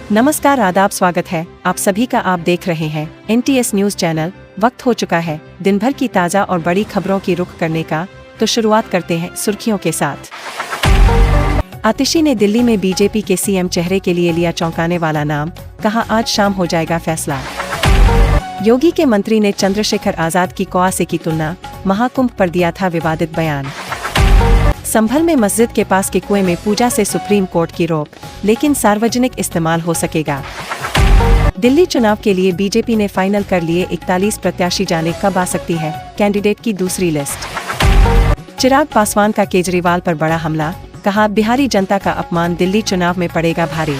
नमस्कार, आदाब, स्वागत है आप सभी का। आप देख रहे हैं NTS न्यूज चैनल। वक्त हो चुका है दिन भर की ताज़ा और बड़ी खबरों की रुख करने का, तो शुरुआत करते हैं सुर्खियों के साथ। आतिशी ने दिल्ली में बीजेपी के CM चेहरे के लिए लिया चौंकाने वाला नाम, कहा आज शाम हो जाएगा फैसला। योगी के मंत्री ने चंद्रशेखर आजाद की कौआ से की तुलना, महाकुंभ पर दिया था विवादित बयान। संभल में मस्जिद के पास के कुएं में पूजा से सुप्रीम कोर्ट की रोक, लेकिन सार्वजनिक इस्तेमाल हो सकेगा। दिल्ली चुनाव के लिए बीजेपी ने फाइनल कर लिए 41 प्रत्याशी, जाने कब आ सकती है कैंडिडेट की दूसरी लिस्ट। चिराग पासवान का केजरीवाल पर बड़ा हमला, कहा बिहारी जनता का अपमान दिल्ली चुनाव में पड़ेगा भारी।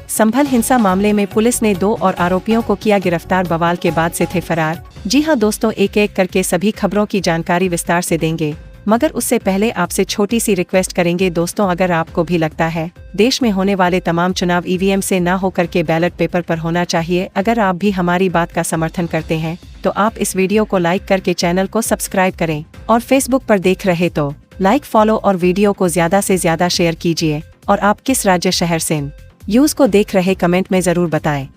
संभल हिंसा मामले में पुलिस ने 2 और आरोपियों को किया गिरफ्तार, बवाल के बाद से थे फरार। जी हां दोस्तों, एक एक करके सभी खबरों की जानकारी विस्तार से देंगे, मगर उससे पहले आपसे छोटी सी रिक्वेस्ट करेंगे दोस्तों, अगर आपको भी लगता है देश में होने वाले तमाम चुनाव EVM से ना होकर के बैलेट पेपर पर होना चाहिए, अगर आप भी हमारी बात का समर्थन करते हैं तो आप इस वीडियो को लाइक करके चैनल को सब्सक्राइब करें, और फेसबुक पर देख रहे तो लाइक, फॉलो और वीडियो को ज्यादा से ज्यादा शेयर कीजिए। और आप किस राज्य शहर से न्यूज को देख रहे कमेंट में जरूर बताएं।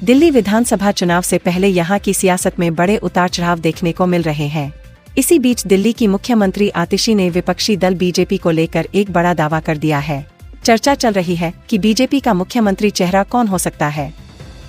दिल्ली विधानसभा चुनाव से पहले यहाँ की सियासत में बड़े उतार चढ़ाव देखने को मिल रहे हैं। इसी बीच दिल्ली की मुख्यमंत्री आतिशी ने विपक्षी दल बीजेपी को लेकर एक बड़ा दावा कर दिया है। चर्चा चल रही है कि बीजेपी का मुख्यमंत्री चेहरा कौन हो सकता है।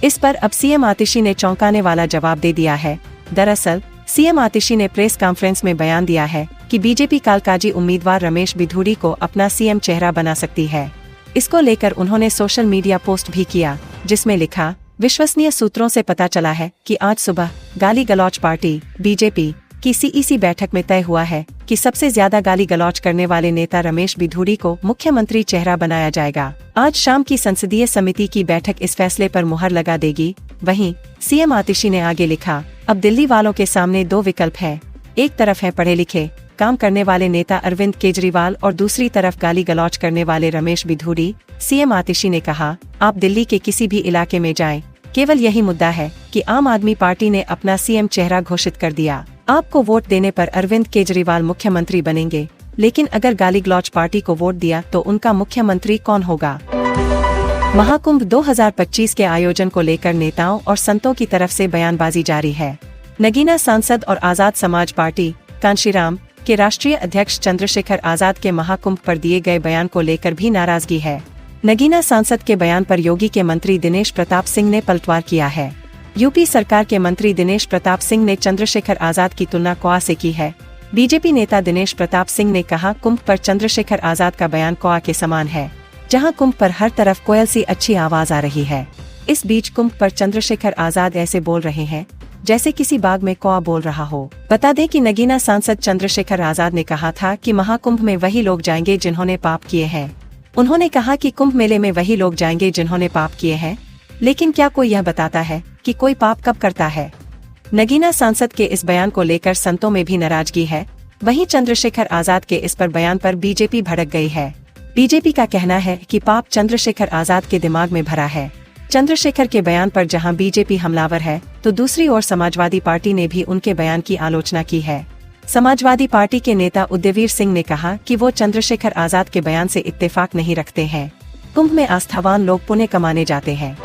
इस पर अब CM आतिशी ने चौंकाने वाला जवाब दे दिया है। दरअसल CM आतिशी ने प्रेस कॉन्फ्रेंस में बयान दिया है कि बीजेपी कालकाजी उम्मीदवार रमेश बिधूड़ी को अपना CM चेहरा बना सकती है। इसको लेकर उन्होंने सोशल मीडिया पोस्ट भी किया, जिसमें लिखा, विश्वसनीय सूत्रों से पता चला है कि आज सुबह गाली गलौच पार्टी बीजेपी की CEC बैठक में तय हुआ है कि सबसे ज्यादा गाली गलौच करने वाले नेता रमेश बिधूड़ी को मुख्यमंत्री चेहरा बनाया जाएगा। आज शाम की संसदीय समिति की बैठक इस फैसले पर मुहर लगा देगी। वहीं CM आतिशी ने आगे लिखा, अब दिल्ली वालों के सामने 2 विकल्प है। एक तरफ है पढ़े लिखे काम करने वाले नेता अरविंद केजरीवाल और दूसरी तरफ गाली गलौच करने वाले रमेश बिधूड़ी। CM आतिशी ने कहा, आप दिल्ली के किसी भी इलाके में जाएं, केवल यही मुद्दा है कि आम आदमी पार्टी ने अपना CM चेहरा घोषित कर दिया। आपको वोट देने पर अरविंद केजरीवाल मुख्यमंत्री बनेंगे, लेकिन अगर गाली गलौच पार्टी को वोट दिया तो उनका मुख्यमंत्री कौन होगा। महाकुंभ 2025 के आयोजन को लेकर नेताओं और संतों की तरफ से बयानबाजी जारी है। नगीना सांसद और आजाद समाज पार्टी कांशीराम के राष्ट्रीय अध्यक्ष चंद्रशेखर आजाद के महाकुंभ पर दिए गए बयान को लेकर भी नाराजगी है। नगीना सांसद के बयान पर योगी के मंत्री दिनेश प्रताप सिंह ने पलटवार किया है। यूपी सरकार के मंत्री दिनेश प्रताप सिंह ने चंद्रशेखर आजाद की तुलना कौआ से की है। बीजेपी नेता दिनेश प्रताप सिंह ने कहा, कुंभ पर चंद्रशेखर आजाद का बयान कौआ के समान है, जहां कुंभ पर हर तरफ कोयल सी अच्छी आवाज आ रही है। इस बीच कुंभ पर चंद्रशेखर आजाद ऐसे बोल रहे हैं जैसे किसी बाग में कौआ बोल रहा हो। बता दें कि नगीना सांसद चंद्रशेखर आजाद ने कहा था कि महाकुंभ में वही लोग जाएंगे जिन्होंने पाप किए हैं। उन्होंने कहा कि कुंभ मेले में वही लोग जाएंगे जिन्होंने पाप किए हैं, लेकिन क्या कोई यह बताता है कि कोई पाप कब करता है। नगीना सांसद के इस बयान को लेकर संतों में भी नाराजगी है। वहीं चंद्रशेखर आजाद के इस पर बयान पर बीजेपी भड़क गई है। बीजेपी का कहना है कि पाप चंद्रशेखर आजाद के दिमाग में भरा है। चंद्रशेखर के बयान पर जहां बीजेपी हमलावर है, तो दूसरी ओर समाजवादी पार्टी ने भी उनके बयान की आलोचना की है। समाजवादी पार्टी के नेता उदयवीर सिंह ने कहा कि वो चंद्रशेखर आजाद के बयान से इत्तेफाक नहीं रखते हैं। कुंभ में आस्थावान लोग पुण्य कमाने जाते हैं।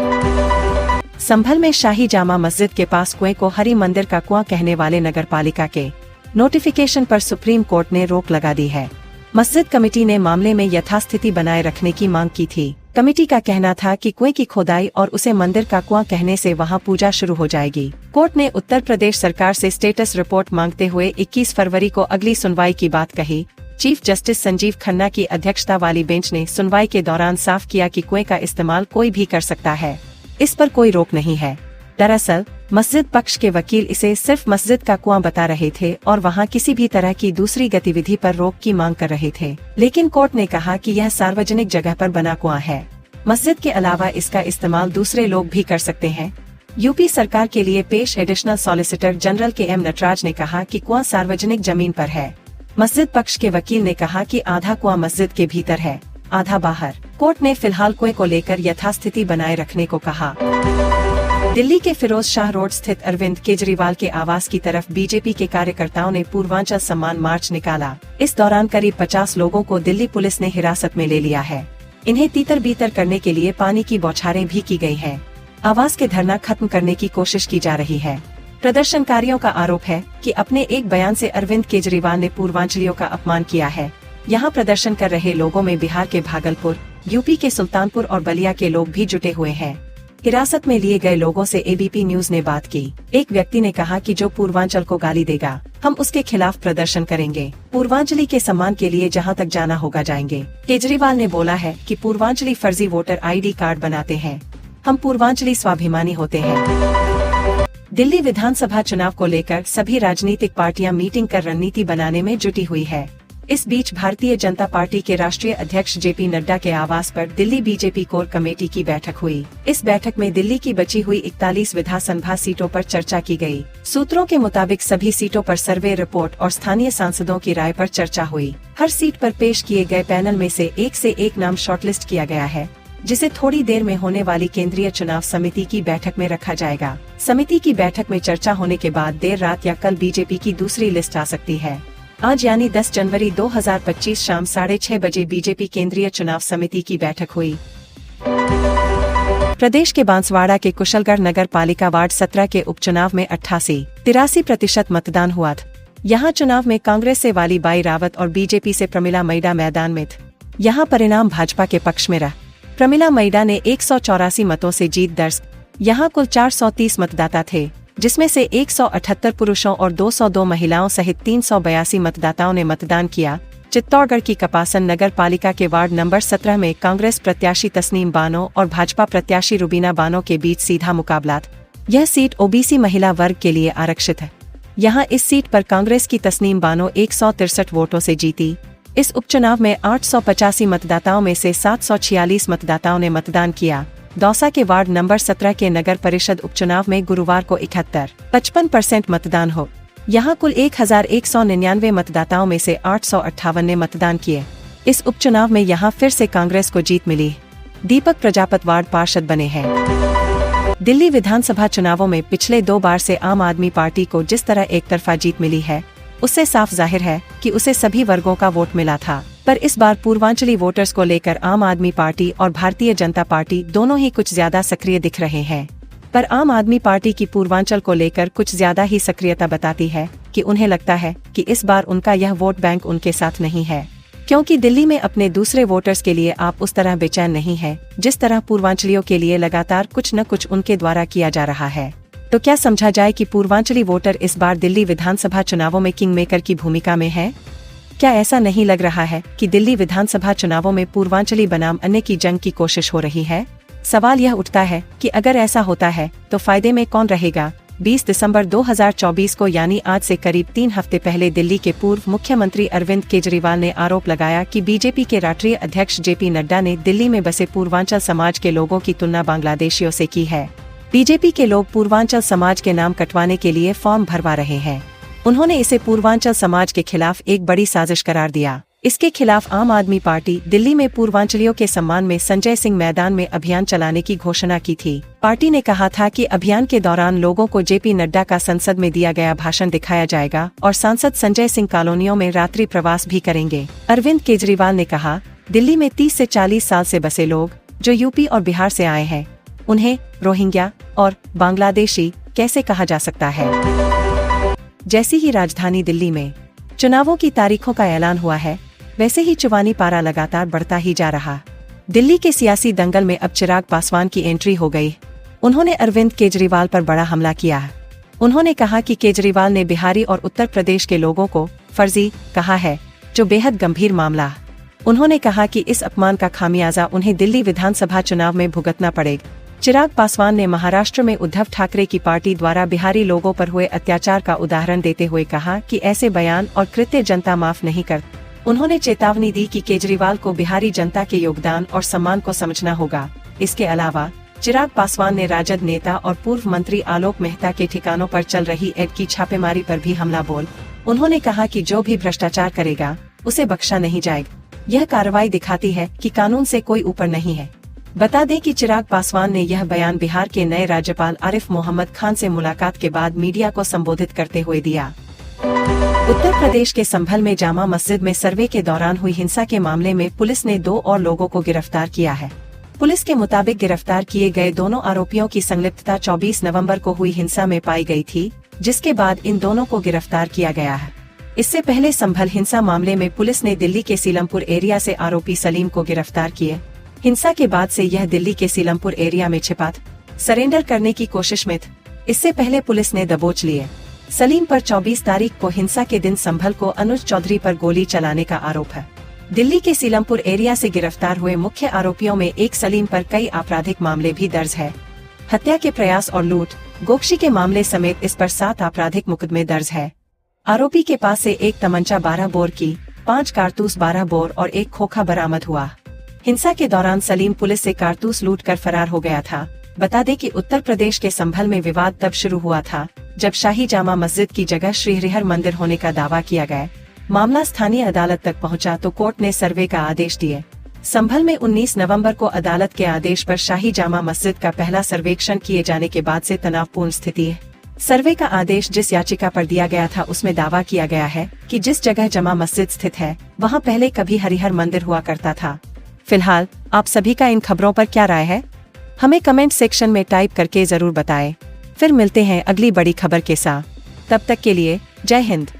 संभल में शाही जामा मस्जिद के पास कुएं को हरि मंदिर का कुआं कहने वाले नगरपालिका के नोटिफिकेशन पर सुप्रीम कोर्ट ने रोक लगा दी है। मस्जिद कमेटी ने मामले में यथास्थिति बनाए रखने की मांग की थी। कमेटी का कहना था कि कुएं की खोदाई और उसे मंदिर का कुआं कहने से वहां पूजा शुरू हो जाएगी। कोर्ट ने उत्तर प्रदेश सरकार से स्टेटस रिपोर्ट मांगते हुए 21 फरवरी को अगली सुनवाई की बात कही। चीफ जस्टिस संजीव खन्ना की अध्यक्षता वाली बेंच ने सुनवाई के दौरान साफ किया कि कुएं का इस्तेमाल कोई भी कर सकता है, इस पर कोई रोक नहीं है। दरअसल मस्जिद पक्ष के वकील इसे सिर्फ मस्जिद का कुआं बता रहे थे और वहां किसी भी तरह की दूसरी गतिविधि पर रोक की मांग कर रहे थे, लेकिन कोर्ट ने कहा कि यह सार्वजनिक जगह पर बना कुआं है। मस्जिद के अलावा इसका इस्तेमाल दूसरे लोग भी कर सकते हैं। यूपी सरकार के लिए पेश additional solicitor general KM Nataraj ने कहा कि कुआं सार्वजनिक जमीन पर है। मस्जिद पक्ष के वकील ने कहा कि आधा कुआं मस्जिद के भीतर है, आधा बाहर। कोर्ट ने फिलहाल कुएं को लेकर यथास्थिति बनाए रखने को कहा। दिल्ली के फिरोज शाह रोड स्थित अरविंद केजरीवाल के आवास की तरफ बीजेपी के कार्यकर्ताओं ने पूर्वांचल सम्मान मार्च निकाला। इस दौरान करीब 50 लोगों को दिल्ली पुलिस ने हिरासत में ले लिया है। इन्हें तीतर बीतर करने के लिए पानी की बौछारें भी की गई है। आवास के धरना खत्म करने की कोशिश की जा रही है। प्रदर्शनकारियों का आरोप है कि अपने एक बयान से अरविंद केजरीवाल ने पूर्वांचलियों का अपमान किया है। यहाँ प्रदर्शन कर रहे लोगों में बिहार के भागलपुर, यूपी के सुल्तानपुर और बलिया के लोग भी जुटे हुए हैं। हिरासत में लिए गए लोगों से एबीपी न्यूज ने बात की। एक व्यक्ति ने कहा कि जो पूर्वांचल को गाली देगा, हम उसके खिलाफ प्रदर्शन करेंगे। पूर्वांचली के सम्मान के लिए जहां तक जाना होगा जाएंगे। केजरीवाल ने बोला है कि पूर्वांचली फर्जी वोटर आईडी कार्ड बनाते हैं। हम पूर्वांचली स्वाभिमानी होते हैं। दिल्ली विधानसभा चुनाव को लेकर सभी राजनीतिक पार्टियां मीटिंग कर रणनीति बनाने में जुटी हुई है। इस बीच भारतीय जनता पार्टी के राष्ट्रीय अध्यक्ष जेपी नड्डा के आवास पर दिल्ली बीजेपी कोर कमेटी की बैठक हुई। इस बैठक में दिल्ली की बची हुई 41 विधानसभा सीटों पर चर्चा की गई। सूत्रों के मुताबिक सभी सीटों पर सर्वे रिपोर्ट और स्थानीय सांसदों की राय पर चर्चा हुई। हर सीट पर पेश किए गए पैनल में से एक नाम शॉर्टलिस्ट किया गया है, जिसे थोड़ी देर में होने वाली केंद्रीय चुनाव समिति की बैठक में रखा जाएगा। समिति की बैठक में चर्चा होने के बाद देर रात या कल बीजेपी की दूसरी लिस्ट आ सकती है। आज यानी 10 जनवरी 2025 शाम 6:30 बजे बीजेपी केंद्रीय चुनाव समिति की बैठक हुई। प्रदेश के बांसवाड़ा के कुशलगढ़ नगर पालिका वार्ड 17 के उपचुनाव में 83% मतदान हुआ था। यहाँ चुनाव में कांग्रेस से वाली बाई रावत और बीजेपी से प्रमिला मैडा मैदान में थे। यहाँ परिणाम भाजपा के पक्ष में रहा। प्रमिला मैडा ने 184 मतों से जीत दर्ज। यहाँ कुल 430 मतदाता थे, जिसमें से 178 पुरुषों और 202 महिलाओं सहित 382 मतदाताओं ने मतदान किया। चित्तौड़गढ़ की कपासन नगर पालिका के वार्ड नंबर 17 में कांग्रेस प्रत्याशी तस्नीम बानो और भाजपा प्रत्याशी रुबीना बानो के बीच सीधा मुकाबला था। यह सीट ओबीसी महिला वर्ग के लिए आरक्षित है। यहाँ इस सीट पर कांग्रेस की तस्नीम बानो 163 वोटों से जीती। इस उपचुनाव में 885 मतदाताओं में से 746 मतदाताओं ने मतदान किया। दौसा के वार्ड नंबर 17 के नगर परिषद उपचुनाव में गुरुवार को 55% मतदान हो। यहाँ कुल 1199 मतदाताओं में से 858 ने मतदान किए। इस उपचुनाव में यहाँ फिर से कांग्रेस को जीत मिली। दीपक प्रजापत वार्ड पार्षद बने हैं। दिल्ली विधानसभा चुनावों में पिछले 2 बार से आम आदमी पार्टी को जिस तरह एकतरफा जीत मिली है, उससे साफ जाहिर है कि उसे सभी वर्गों का वोट मिला था। पर इस बार पूर्वांचली वोटर्स को लेकर आम आदमी पार्टी और भारतीय जनता पार्टी दोनों ही कुछ ज्यादा सक्रिय दिख रहे हैं। पर आम आदमी पार्टी की पूर्वांचल को लेकर कुछ ज्यादा ही सक्रियता बताती है कि उन्हें लगता है कि इस बार उनका यह वोट बैंक उनके साथ नहीं है, क्योंकि दिल्ली में अपने दूसरे वोटर्स के लिए आप उस तरह बेचैन नहीं है जिस तरह पूर्वांचलियों के लिए लगातार कुछ न कुछ उनके द्वारा किया जा रहा है। तो क्या समझा जाए कि पूर्वांचली वोटर इस बार दिल्ली विधानसभा चुनावों में किंग मेकर की भूमिका में है? क्या ऐसा नहीं लग रहा है कि दिल्ली विधानसभा चुनावों में पूर्वांचली बनाम अन्य की जंग की कोशिश हो रही है? सवाल यह उठता है कि अगर ऐसा होता है तो फायदे में कौन रहेगा? 20 दिसंबर 2024 को यानी आज से करीब 3 हफ्ते पहले दिल्ली के पूर्व मुख्यमंत्री अरविंद केजरीवाल ने आरोप लगाया कि बीजेपी के राष्ट्रीय अध्यक्ष जेपी नड्डा ने दिल्ली में बसे पूर्वांचल समाज के लोगों की तुलना बांग्लादेशियों से की है। बीजेपी के लोग पूर्वांचल समाज के नाम कटवाने के लिए फॉर्म भरवा रहे हैं। उन्होंने इसे पूर्वांचल समाज के खिलाफ एक बड़ी साजिश करार दिया। इसके खिलाफ आम आदमी पार्टी दिल्ली में पूर्वांचलियों के सम्मान में संजय सिंह मैदान में अभियान चलाने की घोषणा की थी। पार्टी ने कहा था कि अभियान के दौरान लोगों को जेपी नड्डा का संसद में दिया गया भाषण दिखाया जाएगा और सांसद संजय सिंह कॉलोनियों में रात्रि प्रवास भी करेंगे। अरविंद केजरीवाल ने कहा, दिल्ली में 30 से 40 साल से बसे लोग जो यूपी और बिहार से आए हैं, उन्हें रोहिंग्या और बांग्लादेशी कैसे कहा जा सकता है? जैसी ही राजधानी दिल्ली में चुनावों की तारीखों का ऐलान हुआ है, वैसे ही चुवानी पारा लगातार बढ़ता ही जा रहा। दिल्ली के सियासी दंगल में अब चिराग पासवान की एंट्री हो गई। उन्होंने अरविंद केजरीवाल पर बड़ा हमला किया। उन्होंने कहा कि केजरीवाल ने बिहारी और उत्तर प्रदेश के लोगों को फर्जी कहा है, जो बेहद गंभीर मामला। उन्होंने कहा कि इस अपमान का खामियाजा उन्हें दिल्ली विधानसभा चुनाव में भुगतना पड़ेगा। चिराग पासवान ने महाराष्ट्र में उद्धव ठाकरे की पार्टी द्वारा बिहारी लोगों पर हुए अत्याचार का उदाहरण देते हुए कहा कि ऐसे बयान और कृत्य जनता माफ नहीं करती। उन्होंने चेतावनी दी कि केजरीवाल को बिहारी जनता के योगदान और सम्मान को समझना होगा। इसके अलावा चिराग पासवान ने राजद नेता और पूर्व मंत्री आलोक मेहता के ठिकानों पर चल रही ईडी की छापेमारी पर भी हमला बोल उन्होंने कहा कि जो भी भ्रष्टाचार करेगा उसे बख्शा नहीं जाएगा। यह कार्रवाई दिखाती है कि कानून से कोई ऊपर नहीं है। बता दें कि चिराग पासवान ने यह बयान बिहार के नए राज्यपाल आरिफ मोहम्मद खान से मुलाकात के बाद मीडिया को संबोधित करते हुए दिया। उत्तर प्रदेश के संभल में जामा मस्जिद में सर्वे के दौरान हुई हिंसा के मामले में पुलिस ने 2 और लोगों को गिरफ्तार किया है। पुलिस के मुताबिक गिरफ्तार किए गए दोनों आरोपियों की संलिप्तता 24 नवंबर को हुई हिंसा में पाई गई थी, जिसके बाद इन दोनों को गिरफ्तार किया गया है। इससे पहले संभल हिंसा मामले में पुलिस ने दिल्ली के सीलमपुर एरिया से आरोपी सलीम को गिरफ्तार किए। हिंसा के बाद से यह दिल्ली के सीलमपुर एरिया में छिपा सरेंडर करने की कोशिश में था। इससे पहले पुलिस ने दबोच लिए। सलीम पर 24 तारीख को हिंसा के दिन संभल को अनुज चौधरी पर गोली चलाने का आरोप है। दिल्ली के सीलमपुर एरिया से गिरफ्तार हुए मुख्य आरोपियों में एक सलीम पर कई आपराधिक मामले भी दर्ज है। हत्या के प्रयास और लूट, गोकशी के मामले समेत इस पर 7 आपराधिक मुकदमे दर्ज है। आरोपी के पास से एक तमंचा 12 बोर की, 5 कारतूस 12 बोर और एक खोखा बरामद हुआ। हिंसा के दौरान सलीम पुलिस से कारतूस लूट कर फरार हो गया था। बता दें कि उत्तर प्रदेश के संभल में विवाद तब शुरू हुआ था जब शाही जामा मस्जिद की जगह श्री हरिहर मंदिर होने का दावा किया गया। मामला स्थानीय अदालत तक पहुंचा तो कोर्ट ने सर्वे का आदेश दिए। संभल में 19 नवंबर को अदालत के आदेश पर शाही जामा मस्जिद का पहला सर्वेक्षण किए जाने के बाद से तनावपूर्ण स्थिति है। सर्वे का आदेश जिस याचिका पर दिया गया था उसमें दावा किया गया है कि जिस जगह जामा मस्जिद स्थित है वहां पहले कभी हरिहर मंदिर हुआ करता था। फिलहाल आप सभी का इन खबरों पर क्या राय है, हमें कमेंट सेक्शन में टाइप करके जरूर बताएं। फिर मिलते हैं अगली बड़ी खबर के साथ। तब तक के लिए जय हिंद।